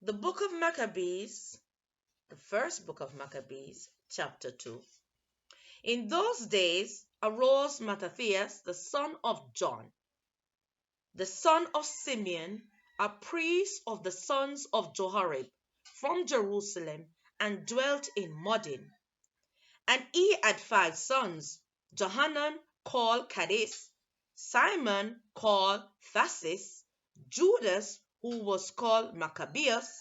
The book of Maccabees, the first book of Maccabees, chapter 2. In those days arose Mattathias, the son of John, the son of Simeon, a priest of the sons of Joharib, from Jerusalem, and dwelt in Modin. And he had 5 sons, Johanan called Cadiz, Simon called Thasis, Judas, who was called Maccabeus,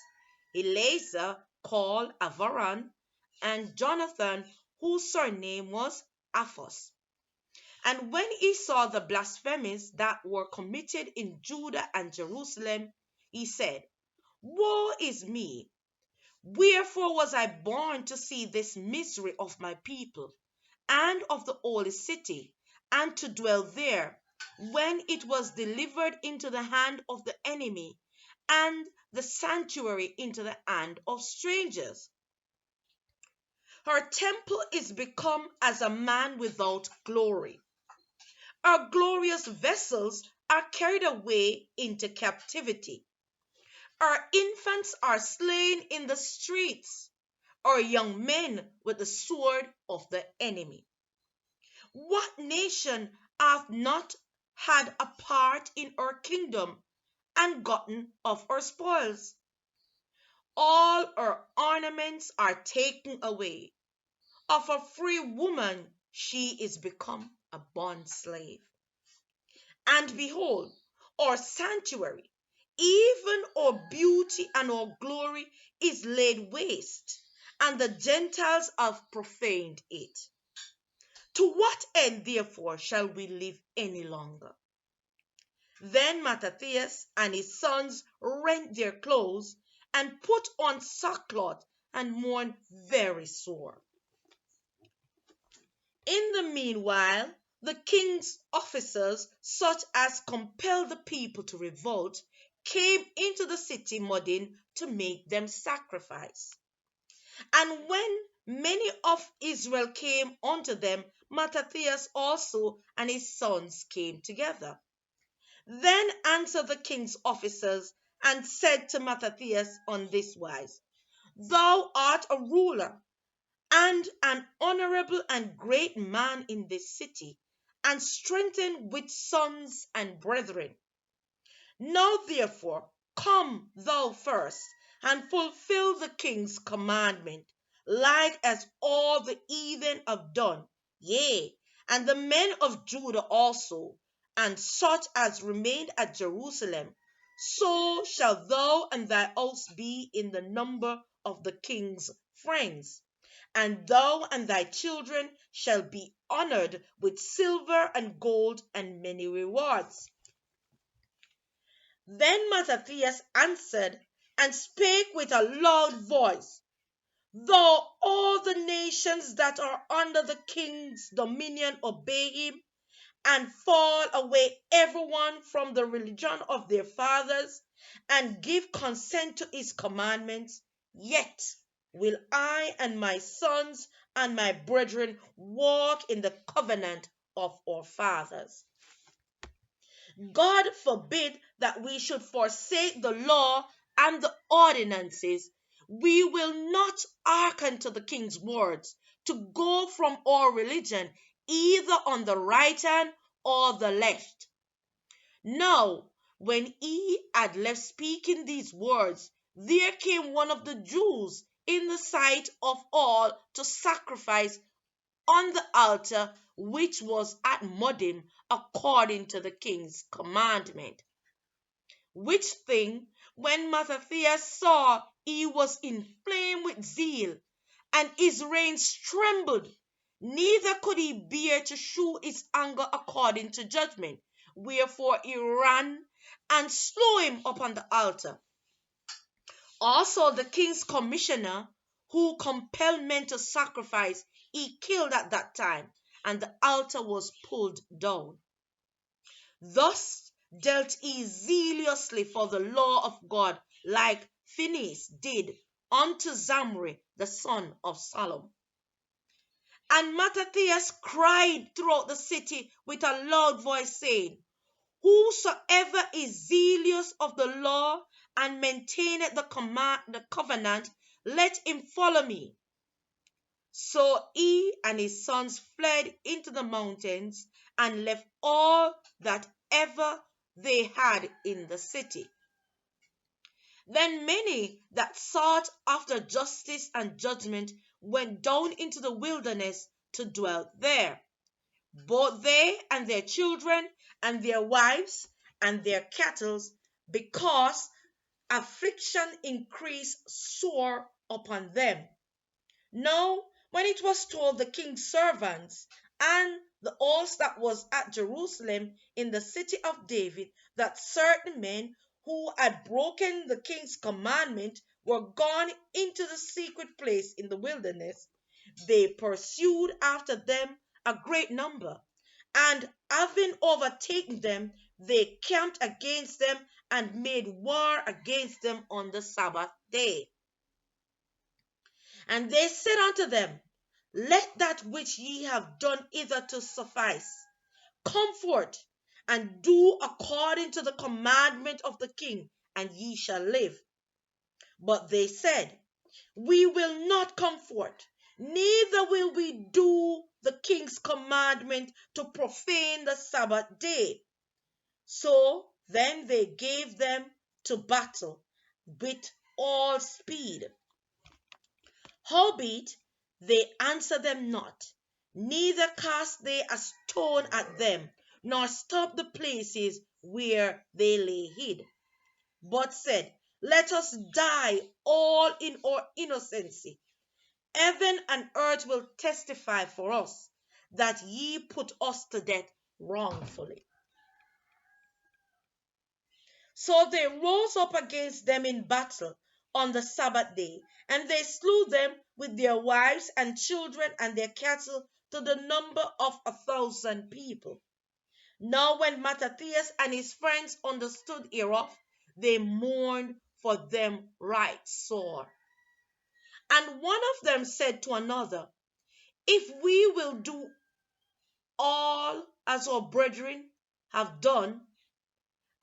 Eleazar called Avaran, and Jonathan, whose surname was Aphos. And when he saw the blasphemies that were committed in Judah and Jerusalem, he said, Woe is me! Wherefore was I born to see this misery of my people, and of the holy city, and to dwell there, when it was delivered into the hand of the enemy, and the sanctuary into the hand of strangers? Her temple is become as a man without glory. Our glorious vessels are carried away into captivity. Our infants are slain in the streets, our young men with the sword of the enemy. What nation hath not had a part in our kingdom and gotten of our spoils? All our ornaments are taken away. Of a free woman she is become a bond slave. And behold, our sanctuary, even our beauty and our glory, is laid waste, and the Gentiles have profaned it. To what end, therefore, shall we live any longer? Then Mattathias and his sons rent their clothes and put on sackcloth and mourned very sore. In the meanwhile, the king's officers, such as compelled the people to revolt, came into the city Modin to make them sacrifice. And when many of Israel came unto them, Mattathias also and his sons came together. Then answered the king's officers and said to Mattathias on this wise, Thou art a ruler and an honorable and great man in this city, and strengthened with sons and brethren. Now therefore come thou first, and fulfill the king's commandment, like as all the heathen have done, yea, and the men of Judah also, and such as remained at Jerusalem. So shalt thou and thy house be in the number of the king's friends, and thou and thy children shall be honored with silver and gold and many rewards. Then Mattathias answered and spake with a loud voice, Though all the nations that are under the king's dominion obey him, and fall away everyone from the religion of their fathers, and give consent to his commandments, yet will I and my sons and my brethren walk in the covenant of our fathers. God forbid that we should forsake the law and the ordinances. We will not hearken to the king's words to go from our religion either on the right hand or the left. Now, when he had left speaking these words, there came one of the Jews in the sight of all to sacrifice on the altar which was at Modin according to the king's commandment. Which thing, when Mattathias saw, he was inflamed with zeal, and his reins trembled, neither could he bear to shew his anger according to judgment. Wherefore he ran and slew him upon the altar. Also the king's commissioner, who compelled men to sacrifice, he killed at that time, and the altar was pulled down. Thus dealt he zealously for the law of God, like Phinehas did unto Zamri the son of Salom. And Mattathias cried throughout the city with a loud voice, saying, Whosoever is zealous of the law and maintaineth the covenant, let him follow me. So he and his sons fled into the mountains and left all that ever they had in the city. Then many that sought after justice and judgment went down into the wilderness to dwell there, both they and their children and their wives and their cattle, because affliction increased sore upon them. Now, when it was told the king's servants and the host that was at Jerusalem in the city of David that certain men who had broken the king's commandment were gone into the secret place in the wilderness, they pursued after them a great number, and having overtaken them, they camped against them and made war against them on the Sabbath day. And they said unto them, let that which ye have done hitherto suffice. Come forth, and do according to the commandment of the king, and ye shall live. But they said, we will not come forth, neither will we do the king's commandment to profane the Sabbath day. So then they gave them to battle with all speed. Howbeit they answered them not, neither cast they a stone at them, nor stopped the places where they lay hid, but said, let us die all in our innocency. Heaven and earth will testify for us that ye put us to death wrongfully. So they rose up against them in battle on the Sabbath day, and they slew them with their wives and children and their cattle to the number of 1,000 people. Now when Mattathias and his friends understood hereof, they mourned for them right sore. And one of them said to another, if we will do all as our brethren have done,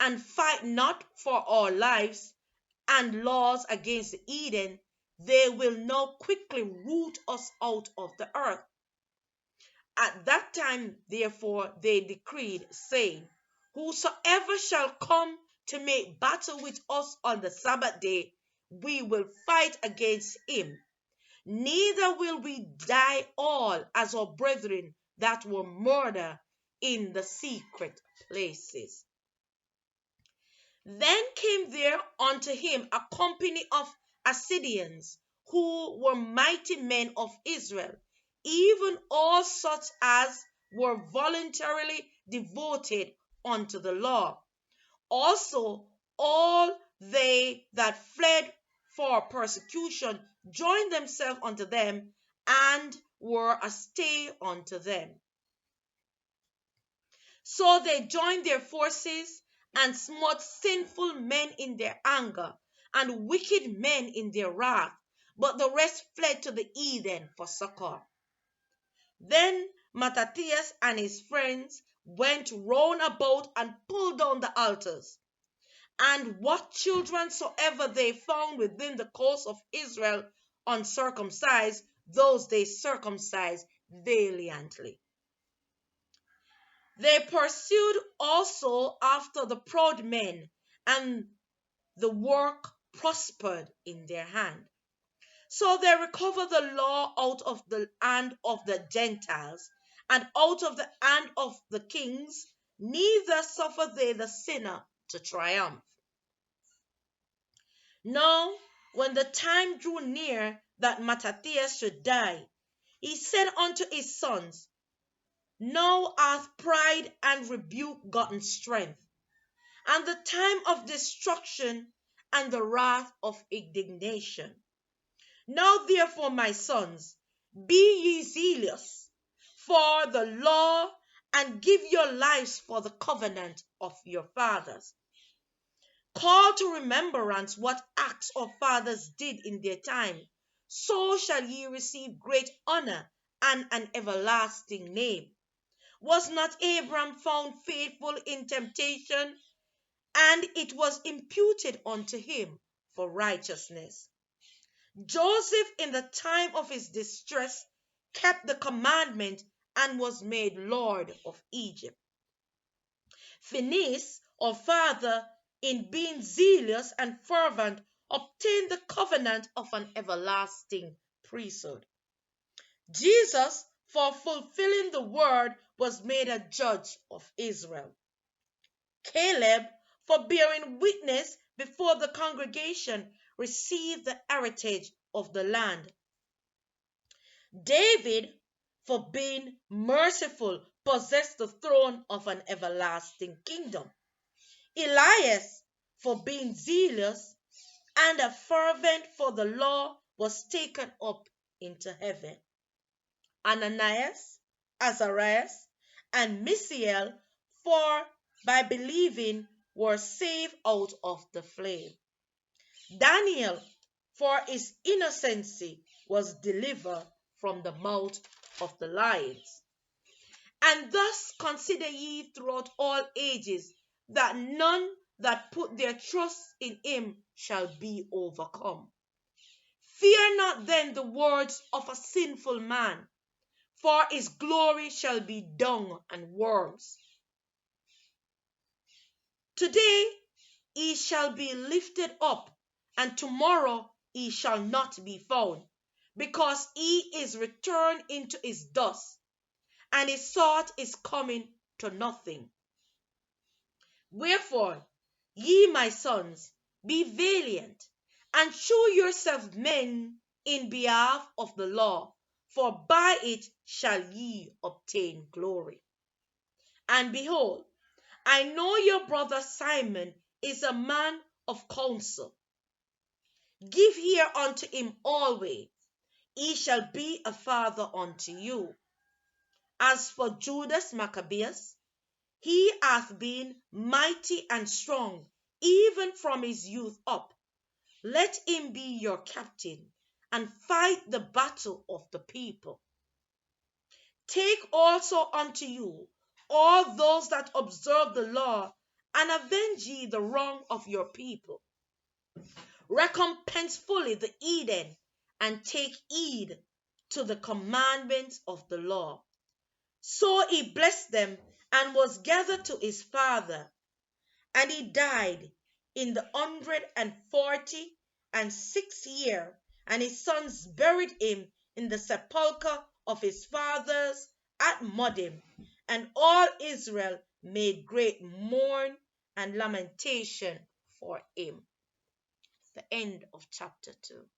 and fight not for our lives and laws against Eden, they will now quickly root us out of the earth. At that time, therefore, they decreed, saying, whosoever shall come to make battle with us on the Sabbath day, we will fight against him. Neither will we die all as our brethren that were murdered in the secret places. Then came there unto him a company of Assyrians, who were mighty men of Israel, even all such as were voluntarily devoted unto the law. Also all they that fled for persecution joined themselves unto them, and were a stay unto them. So they joined their forces and smote sinful men in their anger, and wicked men in their wrath, but the rest fled to the heathen for succor. Then Mattathias and his friends went round about and pulled down the altars, and what children soever they found within the coast of Israel uncircumcised, those they circumcised valiantly. They pursued also after the proud men, and the work prospered in their hand. So they recovered the law out of the hand of the Gentiles, and out of the hand of the kings, neither suffered they the sinner to triumph. Now, when the time drew near that Mattathias should die, he said unto his sons, now hath pride and rebuke gotten strength, and the time of destruction and the wrath of indignation. Now therefore, my sons, be ye zealous for the law, and give your lives for the covenant of your fathers. Call to remembrance what acts our fathers did in their time, so shall ye receive great honor and an everlasting name. Was not Abram found faithful in temptation, and it was imputed unto him for righteousness. Joseph, in the time of his distress, kept the commandment and was made Lord of Egypt. Phinehas, or father, in being zealous and fervent, obtained the covenant of an everlasting priesthood. Jesus, for fulfilling the word, was made a judge of Israel. Caleb, for bearing witness before the congregation, received the heritage of the land. David, for being merciful, possessed the throne of an everlasting kingdom. Elias, for being zealous and a fervent for the law, was taken up into heaven. Ananias, Azarias, and Mishael, for by believing were saved out of the flame. Daniel, for his innocency, was delivered from the mouth of the lions. And thus consider ye throughout all ages that none that put their trust in him shall be overcome. Fear not then the words of a sinful man, for his glory shall be dung and worms. Today he shall be lifted up, and tomorrow he shall not be found, because he is returned into his dust, and his thought is coming to nothing. Wherefore, ye my sons, be valiant, and shew yourselves men in behalf of the law, for by it shall ye obtain glory. And behold, I know your brother Simon is a man of counsel. Give ear unto him always, he shall be a father unto you. As for Judas Maccabeus, he hath been mighty and strong, even from his youth up. Let him be your captain, and fight the battle of the people. Take also unto you all those that observe the law, and avenge ye the wrong of your people. Recompense fully the heathen, and take heed to the commandments of the law. So he blessed them, and was gathered to his father. And he died in the 146th year, and his sons buried him in the sepulchre of his fathers at Modim. And all Israel made great mourn and lamentation for him. The end of chapter 2.